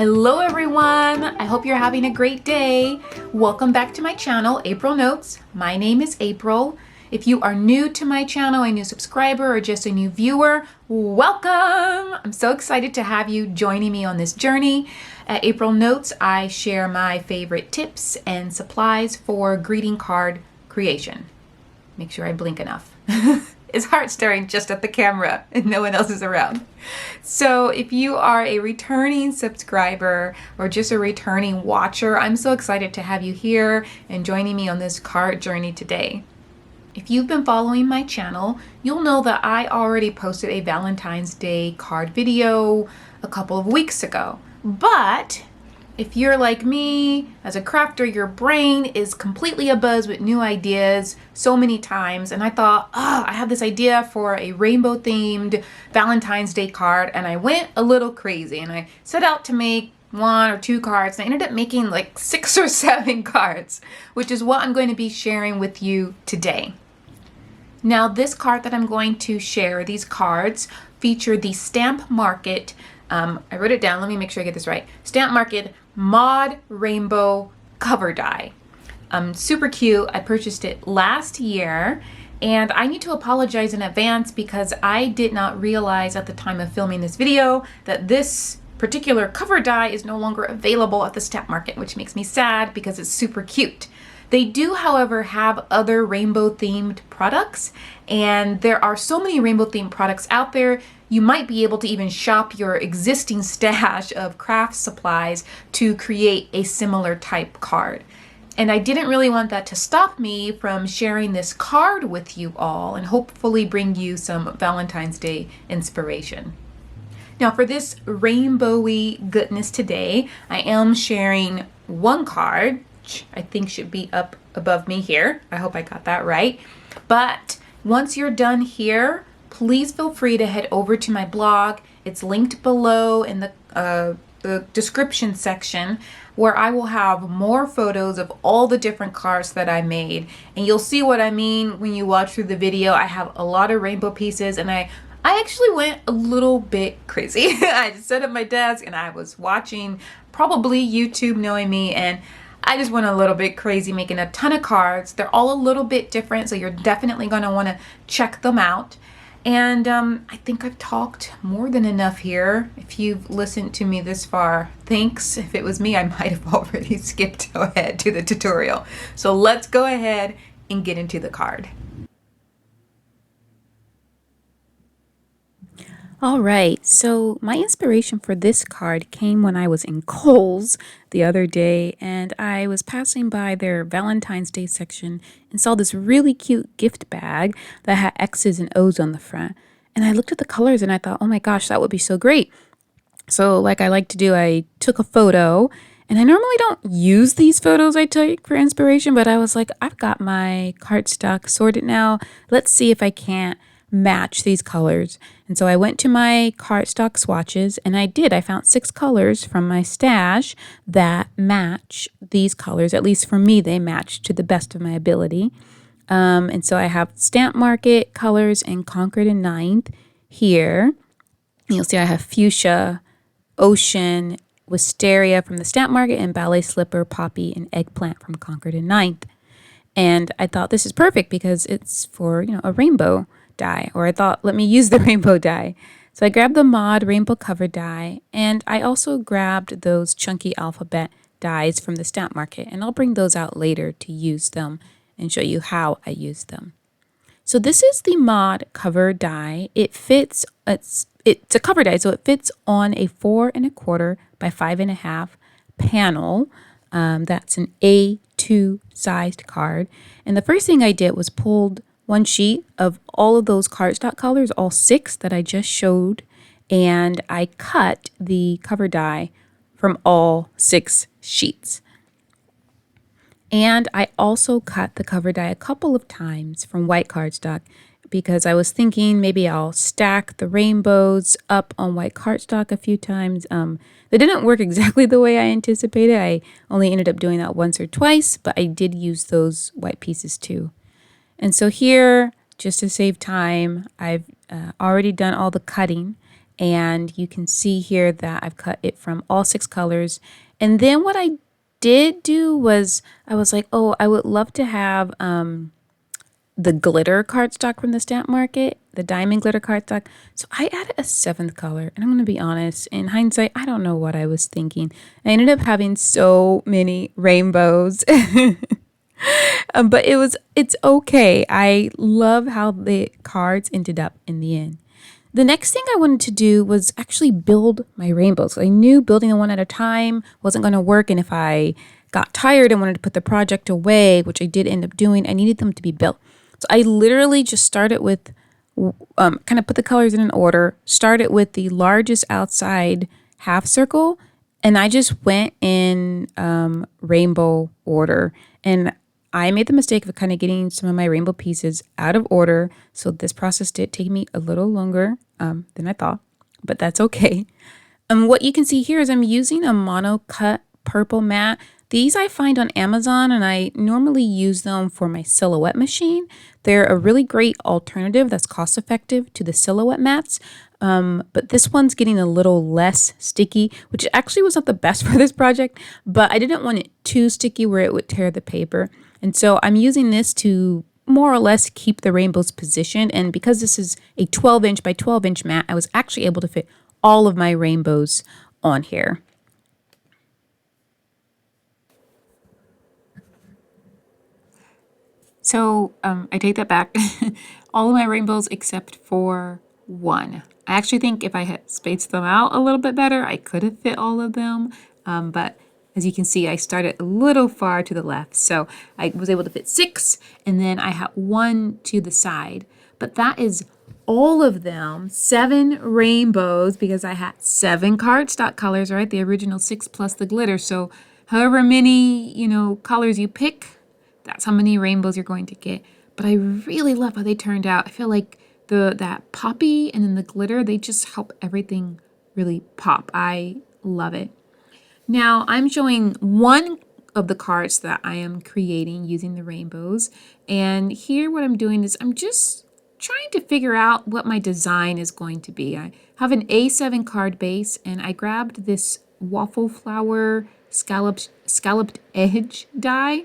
Hello everyone! I hope you're having a great day. Welcome back to my channel, April Notes. My name is April. If you are new to my channel, a new subscriber, or just a new viewer, welcome! I'm so excited to have you joining me on this journey. At April Notes, I share my favorite tips and supplies for greeting card creation. Make sure I blink enough. It's heart staring just at the camera and no one else is around. So if you are a returning subscriber or just a returning watcher, I'm so excited to have you here and joining me on this card journey today. If you've been following my channel, you'll know that I already posted a Valentine's Day card video a couple of weeks ago. But if you're like me, as a crafter, your brain is completely abuzz with new ideas so many times. And I thought, I have this idea for a rainbow themed Valentine's Day card. And I went a little crazy and I set out to make 1 or 2 cards. And I ended up making like 6 or 7 cards, which is what I'm going to be sharing with you today. Now, this card that I'm going to share, these cards feature the Stamp Market. I wrote it down. Let me make sure I get this right. Stamp Market Mod Rainbow Cover Die. Super cute. I purchased it last year and I need to apologize in advance because I did not realize at the time of filming this video that this particular cover die is no longer available at the Stamp Market, which makes me sad because it's super cute. They do, however, have other rainbow themed products, and there are so many rainbow themed products out there. You might be able to even shop your existing stash of craft supplies to create a similar type card. And I didn't really want that to stop me from sharing this card with you all and hopefully bring you some Valentine's Day inspiration. Now for this rainbowy goodness today, I am sharing one card, which I think should be up above me here. I hope I got that right. But once you're done here, please feel free to head over to my blog. It's linked below in the description section, where I will have more photos of all the different cards that I made. And you'll see what I mean when you watch through the video. I have a lot of rainbow pieces and I actually went a little bit crazy. I just sat at my desk and I was watching probably YouTube, knowing me, and I just went a little bit crazy making a ton of cards. They're all a little bit different, so you're definitely going to want to check them out. And I think I've talked more than enough here. If you've listened to me this far, thanks. If it was me, I might have already skipped ahead to the tutorial. So let's go ahead and get into the card. All right, so my inspiration for this card came when I was in Kohl's the other day and I was passing by their Valentine's Day section and saw this really cute gift bag that had X's and O's on the front. And I looked at the colors and I thought, oh my gosh, that would be so great. So like I like to do, I took a photo, and I normally don't use these photos I take for inspiration, but I was like, I've got my cardstock sorted now. Let's see if I can't match these colors. And so I went to my cardstock swatches and I did. I found 6 colors from my stash that match these colors. At least for me, they match to the best of my ability. And so I have Stamp Market colors and Concord and Ninth here. You'll see I have Fuchsia, Ocean, Wisteria from the Stamp Market, and Ballet Slipper, Poppy, and Eggplant from Concord and Ninth. And I thought this is perfect because it's for, a rainbow die, or I thought, let me use the rainbow die. So I grabbed the Mod Rainbow Cover die, and I also grabbed those chunky alphabet dies from the Stamp Market, and I'll bring those out later to use them and show you how I use them. So this is the Mod Cover die. It fits, it's a cover die, so it fits on a 4 1/4 by 5 1/2 panel. That's an A2 sized card. And the first thing I did was pulled one sheet of all of those cardstock colors, all 6 that I just showed, and I cut the cover die from all 6 sheets. And I also cut the cover die a couple of times from white cardstock because I was thinking maybe I'll stack the rainbows up on white cardstock a few times. That didn't work exactly the way I anticipated. I only ended up doing that once or twice, but I did use those white pieces too. And so here, just to save time, I've already done all the cutting, And you can see here that I've cut it from all 6 colors. And then what I did do was I was like, oh, I would love to have the glitter cardstock from the stamp market, the diamond glitter cardstock. So I added a 7th color, and I'm going to be honest, in hindsight, I don't know what I was thinking. I ended up having so many rainbows. But it's okay. I love how the cards ended up in the end. The next thing I wanted to do was actually build my rainbows. I knew building them one at a time wasn't going to work, and if I got tired and wanted to put the project away, which I did end up doing, I needed them to be built. So I literally just started with, kind of put the colors in an order, started with the largest outside half circle, and I just went in rainbow order. And I made the mistake of kind of getting some of my rainbow pieces out of order. So this process did take me a little longer than I thought, but that's okay. What you can see here is I'm using a mono cut purple mat. These I find on Amazon, and I normally use them for my silhouette machine. They're a really great alternative that's cost effective to the silhouette mats. But this one's getting a little less sticky, which actually was not the best for this project, but I didn't want it too sticky where it would tear the paper. And so I'm using this to more or less keep the rainbows positioned. And because this is a 12-inch by 12-inch mat, I was actually able to fit all of my rainbows on here. So I take that back. All of my rainbows except for one. I actually think if I had spaced them out a little bit better, I could have fit all of them. But as you can see, I started a little far to the left. So I was able to fit 6, and then I had 1 to the side. But that is all of them, 7 rainbows, because I had 7 cardstock colors, right? The original 6 plus the glitter. So however many, colors you pick, that's how many rainbows you're going to get. But I really love how they turned out. I feel like that poppy and then the glitter, they just help everything really pop. I love it. Now I'm showing one of the cards that I am creating using the rainbows. And here what I'm doing is I'm just trying to figure out what my design is going to be. I have an A7 card base, and I grabbed this waffle flower scalloped edge die.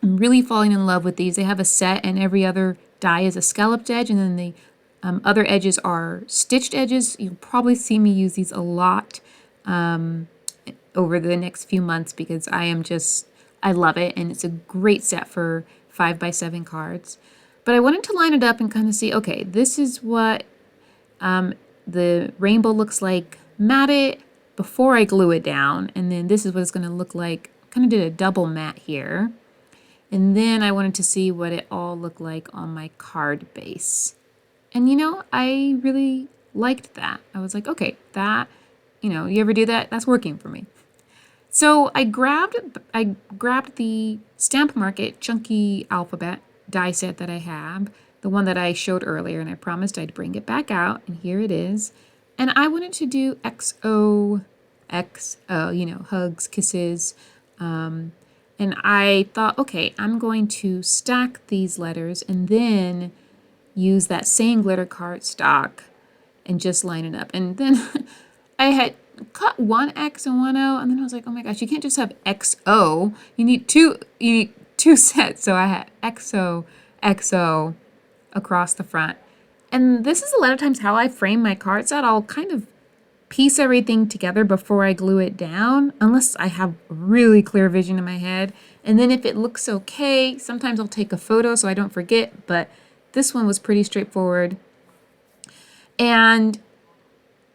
I'm really falling in love with these. They have a set, and every other die is a scalloped edge, and then the other edges are stitched edges. You'll probably see me use these a lot over the next few months because I love it, and it's a great set for 5x7 cards. But I wanted to line it up and kind of see, okay, this is what the rainbow looks like matted before I glue it down, and then this is what it's going to look like. Kind of did a double mat here. And then I wanted to see what it all looked like on my card base. And I really liked that. I was like, okay, that, you ever do that? That's working for me. So I grabbed the Stamp Market Chunky Alphabet die set that I have, the one that I showed earlier, and I promised I'd bring it back out, and here it is. And I wanted to do XOXO, hugs, kisses, and I thought, okay, I'm going to stack these letters and then use that same glitter cardstock and just line it up. And then I had cut one X and one O, and then I was like, oh my gosh, you can't just have XO. You need two sets. So I had XO, XO across the front. And this is a lot of times how I frame my card set. I'll kind of piece everything together before I glue it down, unless I have really clear vision in my head. And then if it looks okay, sometimes I'll take a photo so I don't forget, but this one was pretty straightforward. And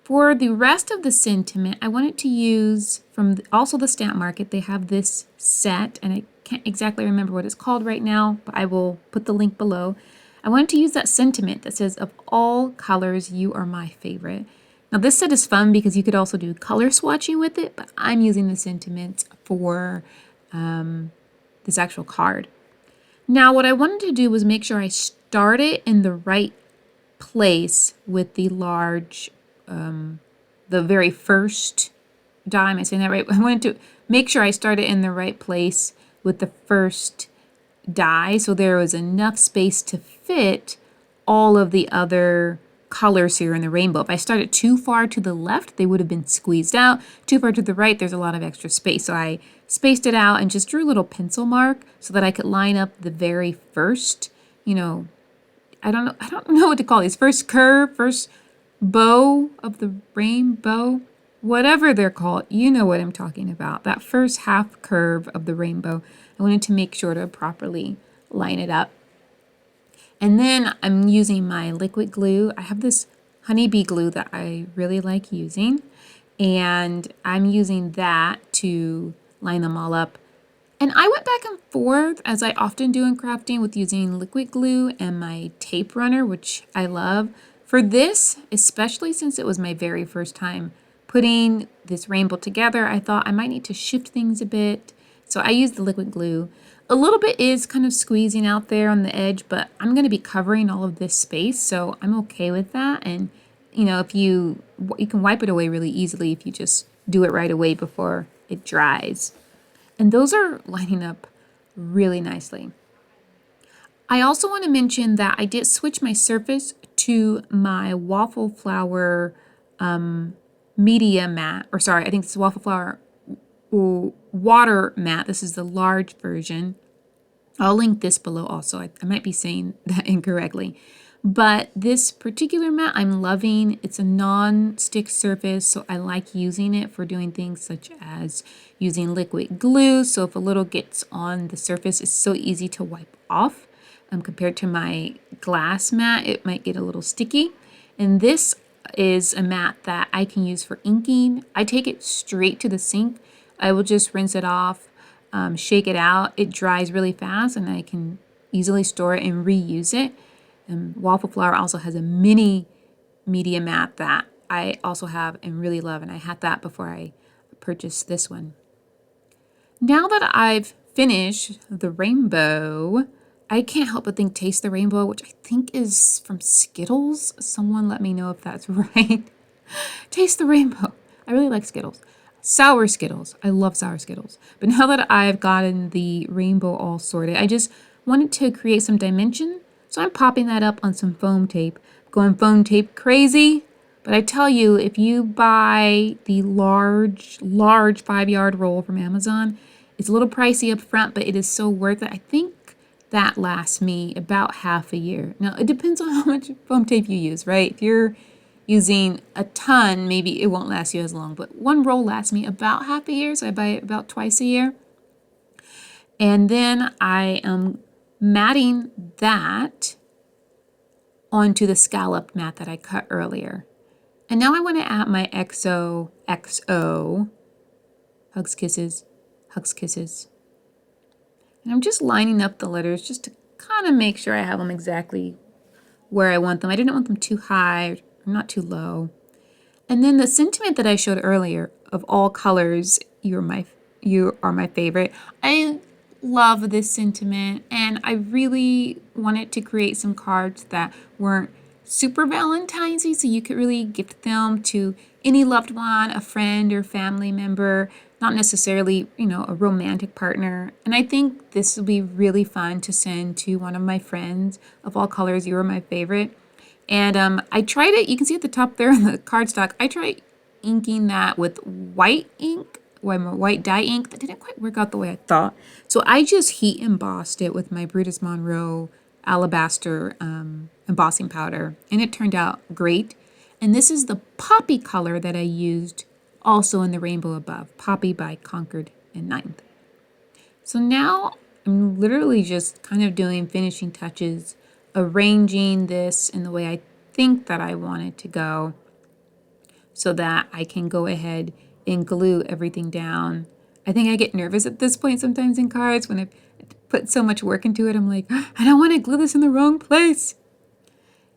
for the rest of the sentiment, I wanted to use from also the Stamp Market. They have this set, and I can't exactly remember what it's called right now, but I will put the link below. I wanted to use that sentiment that says, of all colors, you are my favorite. Now this set is fun because you could also do color swatching with it, but I'm using the sentiments for this actual card. Now what I wanted to do was make sure I started in the right place with the large, the very first die. Am I saying that right? I wanted to make sure I started in the right place with the first die so there was enough space to fit all of the other colors here in the rainbow. If I started too far to the left, they would have been squeezed out. Too far to the right, there's a lot of extra space. So I spaced it out and just drew a little pencil mark so that I could line up the very first, I don't know what to call these. First curve, first bow of the rainbow, whatever they're called. You know what I'm talking about. That first half curve of the rainbow. I wanted to make sure to properly line it up. And then I'm using my liquid glue. I have this honeybee glue that I really like using. And I'm using that to line them all up. And I went back and forth, as I often do in crafting, with using liquid glue and my tape runner, which I love. For this, especially since it was my very first time putting this rainbow together, I thought I might need to shift things a bit. So I used the liquid glue. A little bit is kind of squeezing out there on the edge, but I'm going to be covering all of this space, so I'm okay with that. And, if you can wipe it away really easily if you just do it right away before it dries. And those are lining up really nicely. I also want to mention that I did switch my surface to my waffle flower media mat, I think this is waffle flower water mat. This is the large version. I'll link this below also. I might be saying that incorrectly. But this particular mat I'm loving. It's a non-stick surface, so I like using it for doing things such as using liquid glue. So if a little gets on the surface, it's so easy to wipe off. Compared to my glass mat, it might get a little sticky. And this is a mat that I can use for inking. I take it straight to the sink. I will just rinse it off, shake it out. It dries really fast, and I can easily store it and reuse it. Waffle Flower also has a mini media mat that I also have and really love, and I had that before I purchased this one. Now that I've finished the rainbow, I can't help but think Taste the Rainbow, which I think is from Skittles. Someone let me know if that's right. Taste the Rainbow. I really like Skittles. Sour Skittles. I love sour Skittles. But now that I've gotten the rainbow all sorted, I just wanted to create some dimension. So I'm popping that up on some foam tape. Going foam tape crazy. But I tell you, if you buy the large 5-yard roll from Amazon, it's a little pricey up front, but it is so worth it. I think that lasts me about half a year. Now, it depends on how much foam tape you use, right? If you're using a ton, maybe it won't last you as long, but one roll lasts me about half a year, so I buy it about twice a year. And then I am matting that onto the scalloped mat that I cut earlier. And now I want to add my XOXO, hugs, kisses, hugs, kisses. And I'm just lining up the letters just to kind of make sure I have them exactly where I want them. I didn't want them too high, not too low. And then the sentiment that I showed earlier of all colors, you are my favorite. I love this sentiment, and I really wanted to create some cards that weren't super Valentine's-y, so you could really gift them to any loved one, a friend or family member, not necessarily, a romantic partner. And I think this will be really fun to send to one of my friends. Of all colors, you are my favorite. And I tried it. You can see at the top there on the cardstock, I tried inking that with white ink, white dye ink. That didn't quite work out the way I thought. So I just heat embossed it with my Brutus Monroe alabaster embossing powder, and it turned out great. And this is the poppy color that I used also in the rainbow above, Poppy by Concord and Ninth. So now I'm literally just kind of doing finishing touches, arranging this in the way I think that I want it to go so that I can go ahead and glue everything down. I think I get nervous at this point sometimes in cards when I've put so much work into it. I'm like, I don't want to glue this in the wrong place.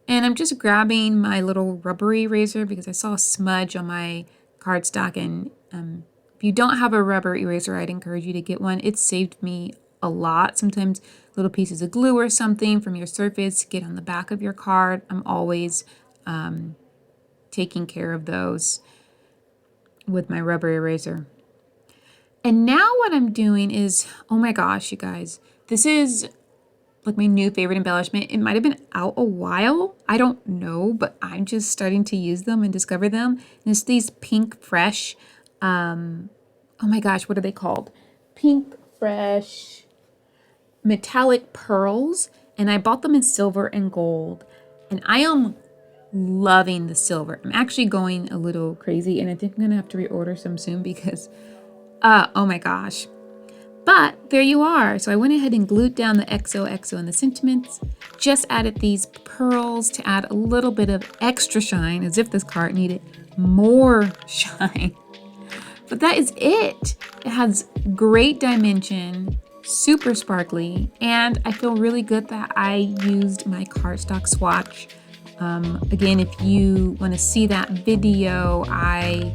And I'm just grabbing my little rubbery eraser because I saw a smudge on my cardstock. And if you don't have a rubber eraser, I'd encourage you to get one. It saved me a lot. Sometimes little pieces of glue or something from your surface get on the back of your card. I'm always taking care of those with my rubber eraser. And now what I'm doing is, oh my gosh, you guys, this is like my new favorite embellishment. It might have been out a while. I don't know, but I'm just starting to use them and discover them. And it's these pink fresh, oh my gosh, what are they called? Pink fresh metallic pearls. And I bought them in silver and gold. And I am loving the silver. I'm actually going a little crazy, and I think I'm gonna have to reorder some soon because, oh my gosh. But there you are. So I went ahead and glued down the XOXO and the sentiments. Just added these pearls to add a little bit of extra shine, as if this card needed more shine. But that is it. It has great dimension, super sparkly, and I feel really good that I used my cardstock swatch. Again, if you want to see that video, I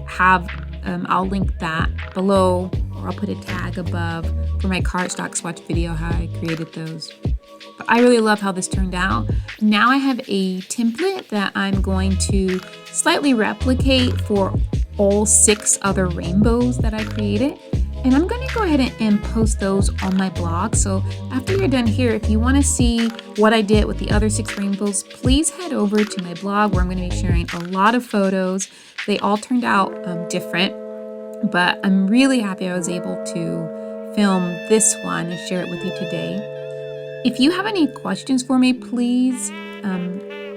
have, I'll link that below, or I'll put a tag above for my cardstock swatch video, how I created those. But I really love how this turned out. Now I have a template that I'm going to slightly replicate for all 6 other rainbows that I created. And I'm going to go ahead and post those on my blog. So after you're done here, if you want to see what I did with the other 6 rainbows, please head over to my blog where I'm going to be sharing a lot of photos. They all turned out different, but I'm really happy I was able to film this one and share it with you today. If you have any questions for me, please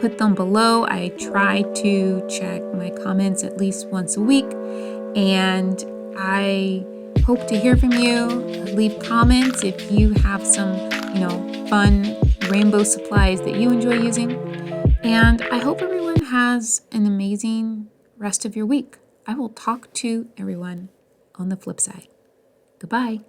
put them below. I try to check my comments at least once a week, and I hope to hear from you. Leave comments if you have some, fun rainbow supplies that you enjoy using. And I hope everyone has an amazing rest of your week. I will talk to everyone on the flip side. Goodbye.